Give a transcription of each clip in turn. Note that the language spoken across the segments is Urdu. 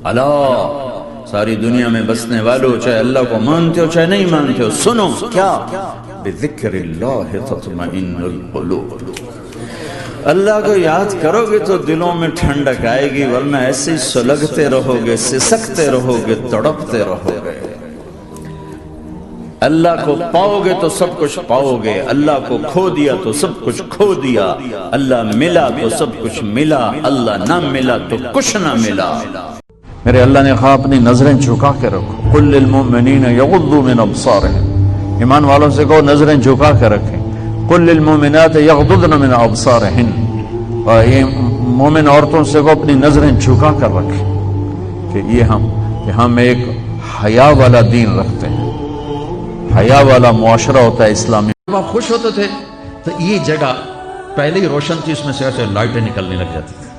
اللہ ساری دنیا میں بسنے والوں، چاہے اللہ کو مانتے ہو چاہے نہیں مانتے ہو، سنو کیا بذکر اللہ تطمئن القلوب، اللہ کو یاد کرو گے تو دلوں میں ٹھنڈک آئے گی، ورنہ ایسے سلگتے رہو گے، سسکتے رہو گے، تڑپتے رہو گے۔ اللہ کو پاؤ گے تو سب کچھ پاؤ گے، اللہ کو کھو دیا تو سب کچھ کھو دیا، اللہ ملا تو سب کچھ ملا، اللہ نہ ملا تو کچھ نہ ملا۔ میرے اللہ نے کہا اپنی نظریں جھکا کے رکھو، قل للمؤمنین یغضوا من ابصارہم، ایمان والوں سے کہو نظریں جھکا کے رکھیں، قل للمؤمنات یغضضن من ابصارہن، اور یہ مومن عورتوں سے کہو اپنی نظریں جھکا کر رکھیں کہ ہم ایک حیا والا دین رکھتے ہیں، حیا والا معاشرہ ہوتا ہے اسلامی۔ جب آپ خوش ہوتے تھے تو یہ جگہ پہلے ہی روشن تھی، اس میں سے ایسے لائٹیں نکلنے لگ جاتی تھی۔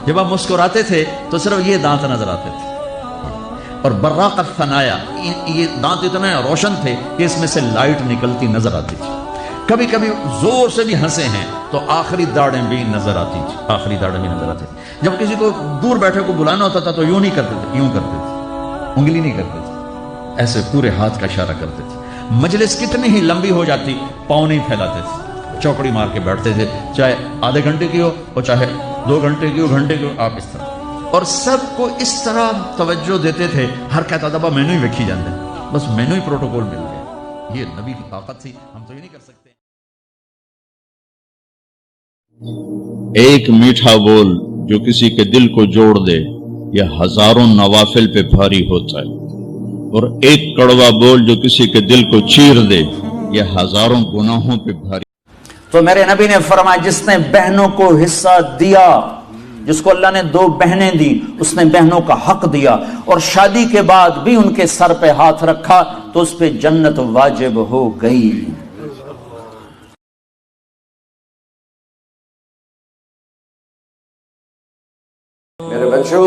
جب آپ مسکراتے تھے تو صرف یہ دانت نظر آتے تھے، اور براق الثنایا، یہ دانت اتنے روشن تھے کہ اس میں سے لائٹ نکلتی نظر آتی تھی۔ کبھی کبھی زور سے بھی ہنسے ہیں تو آخری داڑیں بھی نظر آتی تھی، آخری داڑیں بھی نظر آتی تھی۔ جب کسی کو دور بیٹھے کو بلانا ہوتا تھا تو یوں نہیں کرتے تھے، یوں کرتے تھے، انگلی نہیں کرتے تھے، ایسے پورے ہاتھ کا اشارہ کرتے تھے۔ مجلس کتنی ہی لمبی ہو جاتی پاؤں نہیں پھیلاتے تھے، چوکڑی مار کے بیٹھتے تھے، چاہے آدھے گھنٹے کی ہو اور چاہے 2 گھنٹے کی ہو، گھنٹے کی ہو، آپ اس طرح، اور سب کو اس طرح توجہ دیتے تھے۔ ہر کہتا تھا مینو ہی ویکھی جاندے، بس مینو ہی پروٹوکول مل گیا۔ یہ نبی کی طاقت تھی، ہم تو یہ نہیں کر سکتے۔ ایک میٹھا بول جو کسی کے دل کو جوڑ دے یا ہزاروں نوافل پہ بھاری ہوتا ہے، اور ایک کڑوا بول جو کسی کے دل کو چیر دے یا ہزاروں گناہوں پہ بھاری۔ تو میرے نبی نے فرمایا جس نے بہنوں کو حصہ دیا، جس کو اللہ نے 2 بہنیں دی، اس نے بہنوں کا حق دیا، اور شادی کے بعد بھی ان کے سر پہ ہاتھ رکھا تو اس پہ جنت واجب ہو گئی۔ میرے بچوں،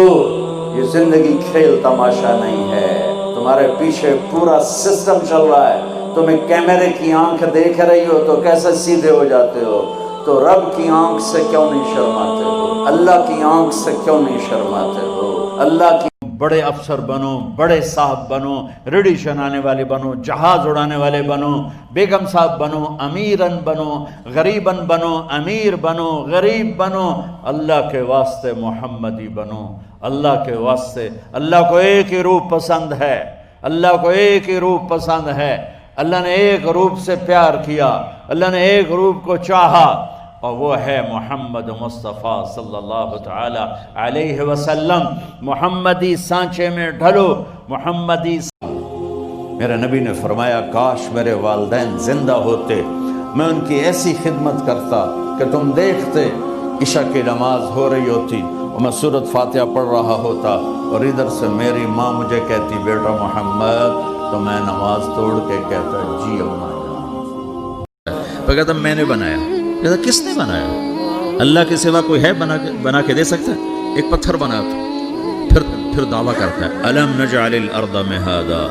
یہ زندگی کھیل تماشا نہیں ہے، تمہارے پیچھے پورا سسٹم چل رہا ہے۔ تمہیں کیمرے کی آنکھ دیکھ رہی ہو تو کیسے سیدھے ہو جاتے ہو؟ تو رب کی آنکھ سے کیوں نہیں شرماتے ہو؟ اللہ کی آنکھ سے کیوں نہیں شرماتے ہو؟ اللہ کی بڑے افسر بنو، بڑے صاحب بنو، ریڈی چلانے والے بنو، جہاز اڑانے والے بنو، بیگم صاحب بنو، امیرن بنو، غریبن بنو، امیر بنو، غریب بنو، اللہ کے واسطے محمدی بنو، اللہ کے واسطے۔ اللہ کو ایک ہی روپ پسند ہے، اللہ کو ایک ہی روپ پسند ہے، اللہ نے ایک روپ سے پیار کیا، اللہ نے ایک روپ کو چاہا، اور وہ ہے محمد مصطفیٰ صلی اللہ تعالی علیہ وسلم۔ محمدی سانچے میں ڈھلو، محمدی۔ میرے نبی نے فرمایا کاش میرے والدین زندہ ہوتے، میں ان کی ایسی خدمت کرتا کہ تم دیکھتے عشاء کی نماز ہو رہی ہوتی اور میں سورۃ فاتحہ پڑھ رہا ہوتا، اور ادھر سے میری ماں مجھے کہتی بیٹا محمد، تو میں نماز توڑ کے کہتا جی اماں جان۔ تو کہتا میں نے بنایا، کہتا کس نے بنایا؟ اللہ کے سوا کوئی ہے بنا کے دے سکتا ہے؟ ایک پتھر بنا تو پھر دعویٰ کرتا ہے الم نجعل الارض مہادا،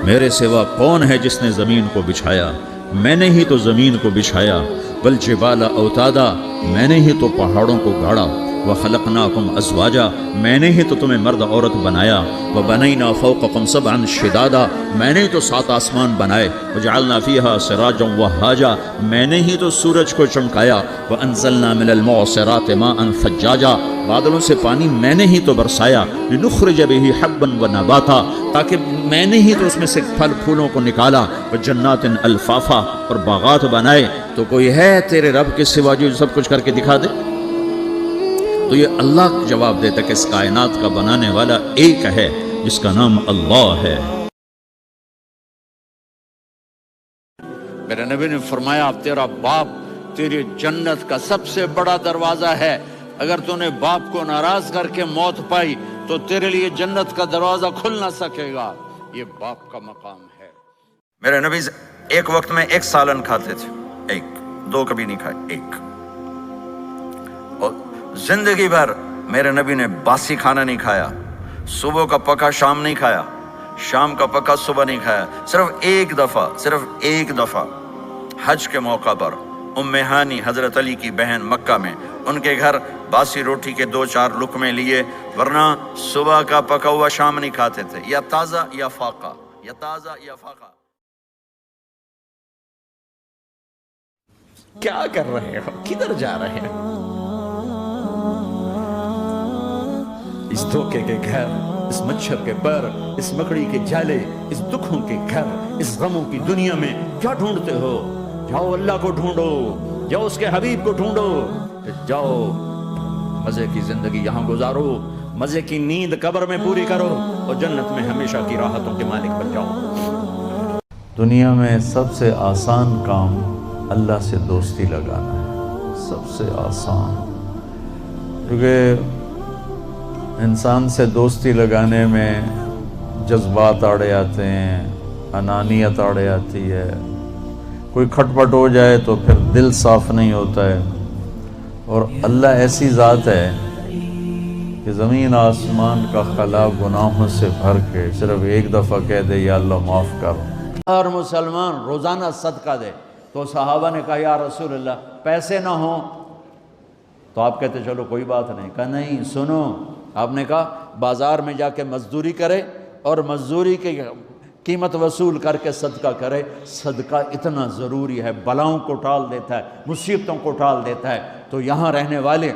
میرے سوا کون ہے جس نے زمین کو بچھایا؟ میں نے ہی تو زمین کو بچھایا، والجبال اوتادا، میں نے ہی تو پہاڑوں کو گاڑا، وخلقناکم ازواجا، میں نے ہی تو تمہیں مرد عورت بنایا، وبنینا فوقکم سبعا شدادا، میں نے ہی تو 7 آسمان بنائے، وجعلنا فیہا سراجا وہاجا، میں نے ہی تو سورج کو چمکایا، وانزلنا من المعصرات ماء ثجاجا، بادلوں سے پانی میں نے ہی تو برسایا، لنخرج بہ حبا ونباتا، تاکہ میں نے ہی تو اس میں سے پھل پھولوں کو نکالا، وجنات الفافا، اور باغات بنائے۔ تو کوئی ہے تیرے رب کے سوا جو سب کچھ کر کے دکھا دے؟ تو یہ اللہ جواب دیتا کہ اس کائنات کا بنانے والا ایک ہے جس کا نام اللہ ہے۔ میرے نبی نے فرمایا تیرا باپ تیری جنت کا سب سے بڑا دروازہ ہے، اگر تو نے باپ کو ناراض کر کے موت پائی تو تیرے لیے جنت کا دروازہ کھل نہ سکے گا، یہ باپ کا مقام ہے۔ میرے نبی ایک وقت میں 1 سالن کھاتے تھے، 1 2 کبھی نہیں کھائے، 1۔ اور زندگی بھر میرے نبی نے باسی کھانا نہیں کھایا، صبح کا پکا شام نہیں کھایا، شام کا پکا صبح نہیں کھایا، صرف ایک دفعہ حج کے موقع پر ام ہانی حضرت علی کی بہن مکہ میں، ان کے گھر باسی روٹی کے 2-4 لقمے لیے، ورنہ صبح کا پکا ہوا شام نہیں کھاتے تھے، یا تازہ یا فاقہ، یا تازہ یا فاقہ۔ کیا کر رہے ہو؟ کدھر جا رہے ہو؟ اس دھوکے کے گھر، اس مچھر کے پر، اس مکڑی کے جالے، اس دکھوں کے گھر، اس غموں کی دنیا میں کیا ڈھونڈتے ہو؟ جاؤ اللہ کو ڈھونڈو، جاؤ اس کے حبیب کو ڈھونڈو، جاؤ مزے کی زندگی یہاں گزارو، مزے کی نیند قبر میں پوری کرو، اور جنت میں ہمیشہ کی راحتوں کے مالک بن جاؤ۔ دنیا میں سب سے آسان کام اللہ سے دوستی لگانا ہے، سب سے آسان، کیونکہ انسان سے دوستی لگانے میں جذبات آڑے آتے ہیں، انانیت آڑے آتی ہے، کوئی کھٹ پٹ ہو جائے تو پھر دل صاف نہیں ہوتا ہے، اور اللہ ایسی ذات ہے کہ زمین آسمان کا خلا گناہوں سے بھر کے صرف ایک دفعہ کہہ دے یا اللہ معاف کر۔ ہر مسلمان روزانہ صدقہ دے، تو صحابہ نے کہا یا رسول اللہ پیسے نہ ہوں تو آپ کہتے چلو کوئی بات نہیں، کہا نہیں سنو، آپ نے کہا بازار میں جا کے مزدوری کرے اور مزدوری کی قیمت وصول کر کے صدقہ کرے، صدقہ اتنا ضروری ہے، بلاؤں کو ٹال دیتا ہے، مصیبتوں کو ٹال دیتا ہے۔ تو یہاں رہنے والے